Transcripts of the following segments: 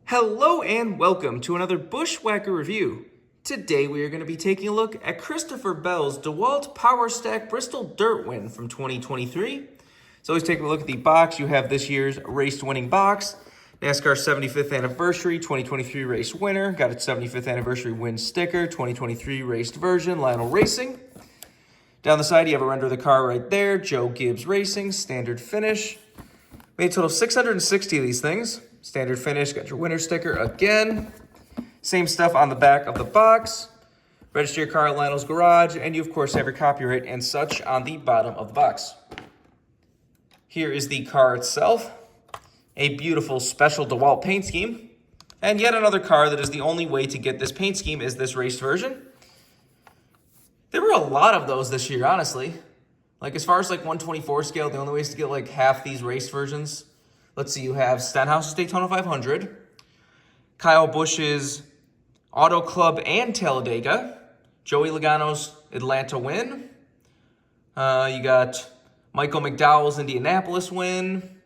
Hello and welcome to another Bushwhacker review. Today we are going to be taking a look at Christopher Bell's Dewalt Powerstack Bristol Dirt Win from 2023. So always taking a look at the box. You have this year's race winning box. NASCAR 75th anniversary 2023 race winner. Got its 75th anniversary win sticker. 2023 raced version, Lionel Racing. Down the side you have a render of the car right there. Joe Gibbs Racing, standard finish. Made a total of 660 of these things. Standard finish, got your winner sticker again. Same stuff on the back of the box. Register your car at Lionel's Garage, and you of course have your copyright and such on the bottom of the box. Here is the car itself. A beautiful special Dewalt paint scheme. And yet another car that is the only way to get this paint scheme is this race version. There were a lot of those this year, honestly. Like as far as like 124 scale, the only way is to get like half these race versions. Let's see, you have Stenhouse's Daytona 500, Kyle Busch's Auto Club and Talladega, Joey Logano's Atlanta win, you got Michael McDowell's Indianapolis win,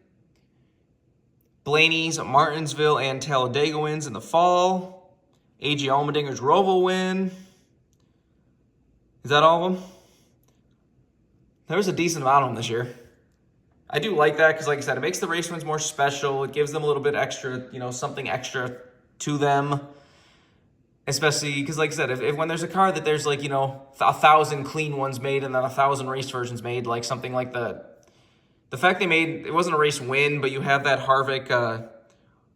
Blaney's Martinsville and Talladega wins in the fall, A.J. Allmendinger's Roval win. Is that all of them? There was a decent amount of them this year. I do like that because, like I said, it makes the race wins more special. It gives them a little bit extra, something extra to them. Especially because, like I said, if when there's a car that there's like, 1,000 clean ones made and then 1,000 race versions made, like something like the fact they made, it wasn't a race win, but you have that Harvick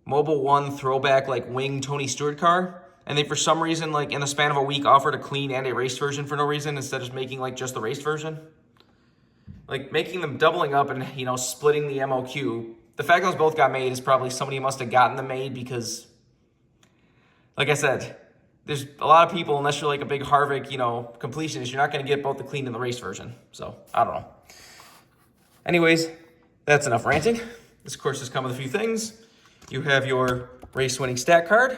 Mobile One throwback like wing Tony Stewart car. And they, for some reason, like in the span of a week, offered a clean and a race version for no reason instead of just making like just the race version. Like, making them doubling up and, splitting the MOQ. The fact those both got made is probably somebody must have gotten them made because, like I said, there's a lot of people, unless you're like a big Harvick, completionist, you're not going to get both the clean and the race version. So, I don't know. Anyways, that's enough ranting. This, of course, has come with a few things. You have your race-winning stat card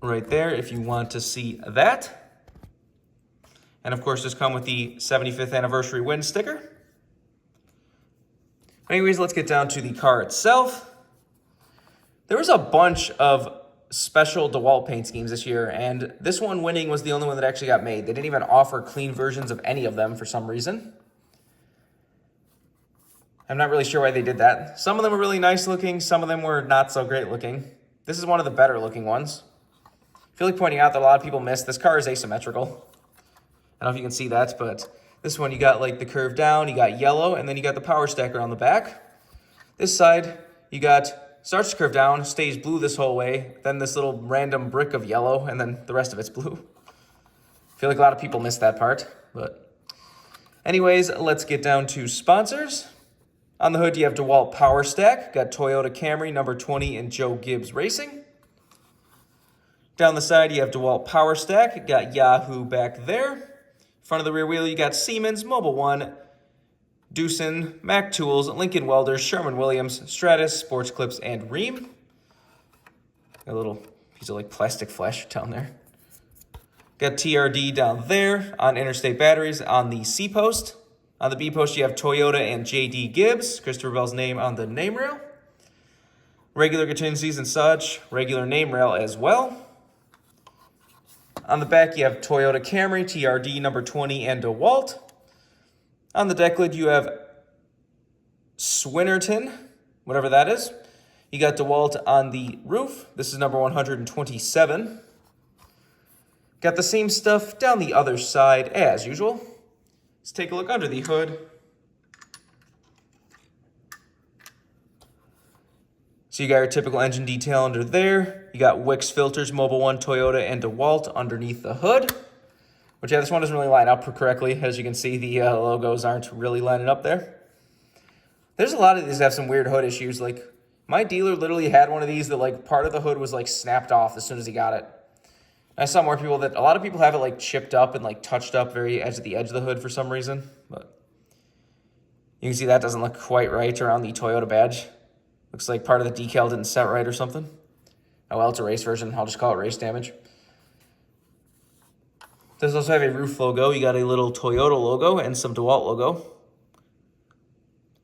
right there if you want to see that. And of course, just come with the 75th anniversary win sticker. Anyways, let's get down to the car itself. There was a bunch of special Dewalt paint schemes this year, and this one winning was the only one that actually got made. They didn't even offer clean versions of any of them for some reason. I'm not really sure why they did that. Some of them were really nice looking, some of them were not so great looking. This is one of the better looking ones. I feel like pointing out that a lot of people missed. This car is asymmetrical. I don't know if you can see that, but this one you got like the curve down, you got yellow, and then you got the power stacker on the back. This side, you got starts to curve down, stays blue this whole way, then this little random brick of yellow, and then the rest of it's blue. I feel like a lot of people missed that part, but anyways, let's get down to sponsors. On the hood, you have Dewalt Powerstack, got Toyota Camry number 20 and Joe Gibbs Racing. Down the side, you have Dewalt Powerstack, got Yahoo back there. Front of the rear wheel, you got Siemens, Mobile One, Doosan, Mac Tools, Lincoln Welders, Sherwin-Williams, Stratus, Sports Clips, and Rheem. A little piece of like plastic flesh down there. Got TRD down there on Interstate Batteries on the C post. On the B post, you have Toyota and JD Gibbs, Christopher Bell's name on the name rail. Regular contingencies and such, regular name rail as well. On the back, you have Toyota Camry, TRD number 20, and Dewalt. On the deck lid, you have Swinnerton, whatever that is. You got Dewalt on the roof. This is number 127. Got the same stuff down the other side as usual. Let's take a look under the hood. So you got your typical engine detail under there. You got Wix filters, Mobile One, Toyota, and DeWalt underneath the hood. Which, yeah, this one doesn't really line up correctly. As you can see, the logos aren't really lining up there. There's a lot of these that have some weird hood issues. Like, my dealer literally had one of these that, like, part of the hood was, like, snapped off as soon as he got it. I saw more people that, a lot of people have it, like, chipped up and, like, touched up very edge of the hood for some reason. But you can see that doesn't look quite right around the Toyota badge. Looks like part of the decal didn't set right or something. Oh, well, it's a race version. I'll just call it race damage. Does also have a roof logo. You got a little Toyota logo and some DeWalt logo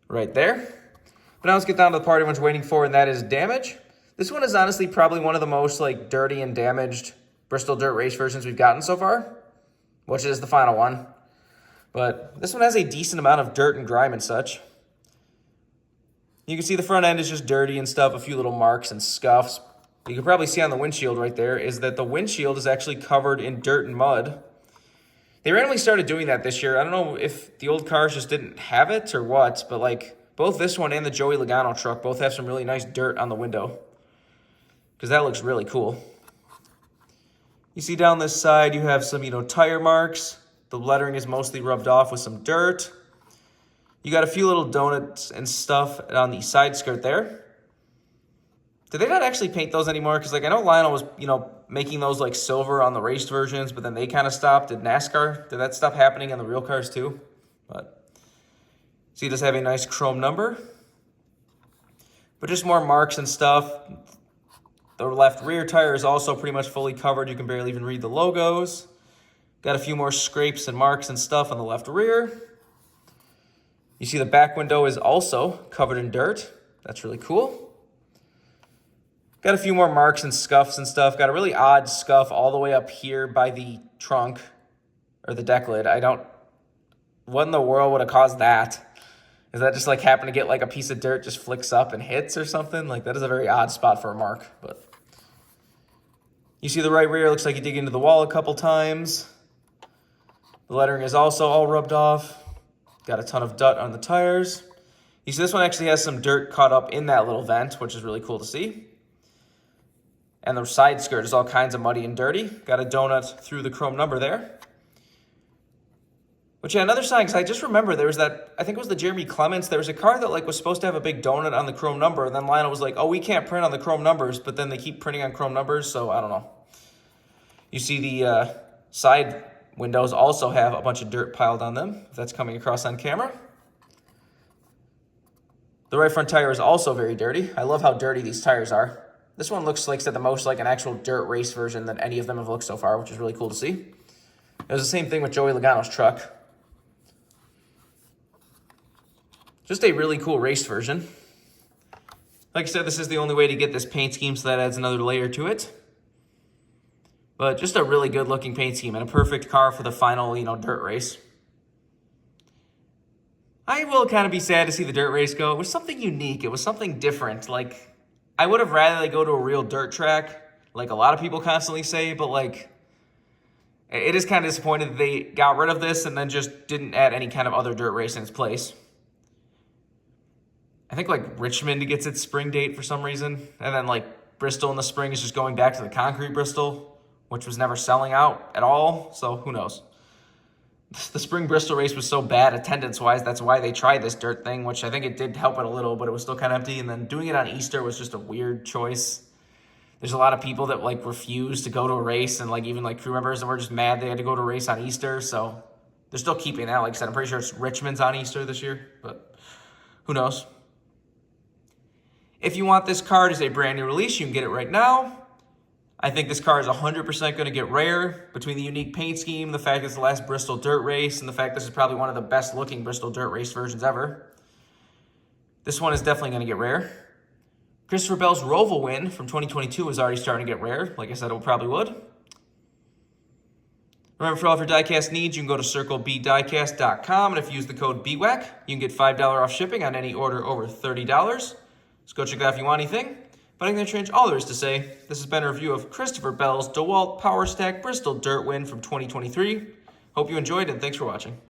right there. But now let's get down to the part everyone's waiting for, and that is damage. This one is honestly probably one of the most like dirty and damaged Bristol Dirt Race versions we've gotten so far, which is the final one. But this one has a decent amount of dirt and grime and such. You can see the front end is just dirty and stuff, a few little marks and scuffs. You can probably see on the windshield right there is that the windshield is actually covered in dirt and mud. They randomly started doing that this year. I don't know if the old cars just didn't have it or what, but like both this one and the Joey Logano truck both have some really nice dirt on the window, because that looks really cool. You see down this side, you have some, tire marks. The lettering is mostly rubbed off with some dirt. You got a few little donuts and stuff on the side skirt there. Did they not actually paint those anymore? Because like I know Lionel was, making those like silver on the raced versions, but then they kind of stopped. Did NASCAR, did that stop happening on the real cars too? But see, it does have a nice chrome number. But just more marks and stuff. The left rear tire is also pretty much fully covered. You can barely even read the logos. Got a few more scrapes and marks and stuff on the left rear. You see the back window is also covered in dirt. That's really cool. Got a few more marks and scuffs and stuff. Got a really odd scuff all the way up here by the trunk or the deck lid. What in the world would have caused that? Is that just like happen to get like a piece of dirt just flicks up and hits or something? Like that is a very odd spot for a mark. But you see the right rear looks like you dig into the wall a couple times. The lettering is also all rubbed off. Got a ton of dirt on the tires. You see this one actually has some dirt caught up in that little vent, which is really cool to see. And the side skirt is all kinds of muddy and dirty. Got a donut through the chrome number there. Which, yeah, another sign, because I just remember there was that, I think it was the Jeremy Clements, there was a car that like was supposed to have a big donut on the chrome number, and then Lionel was like, oh, we can't print on the chrome numbers, but then they keep printing on chrome numbers, so I don't know. You see the side windows also have a bunch of dirt piled on them, if that's coming across on camera. The right front tire is also very dirty. I love how dirty these tires are. This one looks like the most like an actual dirt race version than any of them have looked so far, which is really cool to see. It was the same thing with Joey Logano's truck. Just a really cool race version. Like I said, this is the only way to get this paint scheme, so that adds another layer to it. But just a really good looking paint scheme and a perfect car for the final, dirt race. I will kind of be sad to see the dirt race go. It was something unique. It was something different. Like, I would have rather they go to a real dirt track, like a lot of people constantly say, but like, it is kind of disappointed that they got rid of this and then just didn't add any kind of other dirt race in its place. I think like Richmond gets its spring date for some reason. And then like Bristol in the spring is just going back to the concrete Bristol, which was never selling out at all. So who knows? The spring Bristol race was so bad attendance-wise. That's why they tried this dirt thing, which I think it did help it a little, but it was still kind of empty. And then doing it on Easter was just a weird choice. There's a lot of people that like refuse to go to a race, and like even like crew members that were just mad they had to go to a race on Easter. So they're still keeping that. Like I said, I'm pretty sure it's Richmond's on Easter this year, but who knows? If you want this card as a brand new release, you can get it right now. I think this car is 100% going to get rare between the unique paint scheme, the fact it's the last Bristol dirt race, and the fact this is probably one of the best looking Bristol dirt race versions ever. This one is definitely going to get rare. Christopher Bell's Roval win from 2022 is already starting to get rare. Like I said, it probably would. Remember, for all of your diecast needs, you can go to circlebdiecast.com, and if you use the code BWhack, you can get $5 off shipping on any order over $30. So go check it out if you want anything. But I'm going to change all there is to say. This has been a review of Christopher Bell's Dewalt Powerstack Bristol Dirt Win from 2023. Hope you enjoyed, and thanks for watching.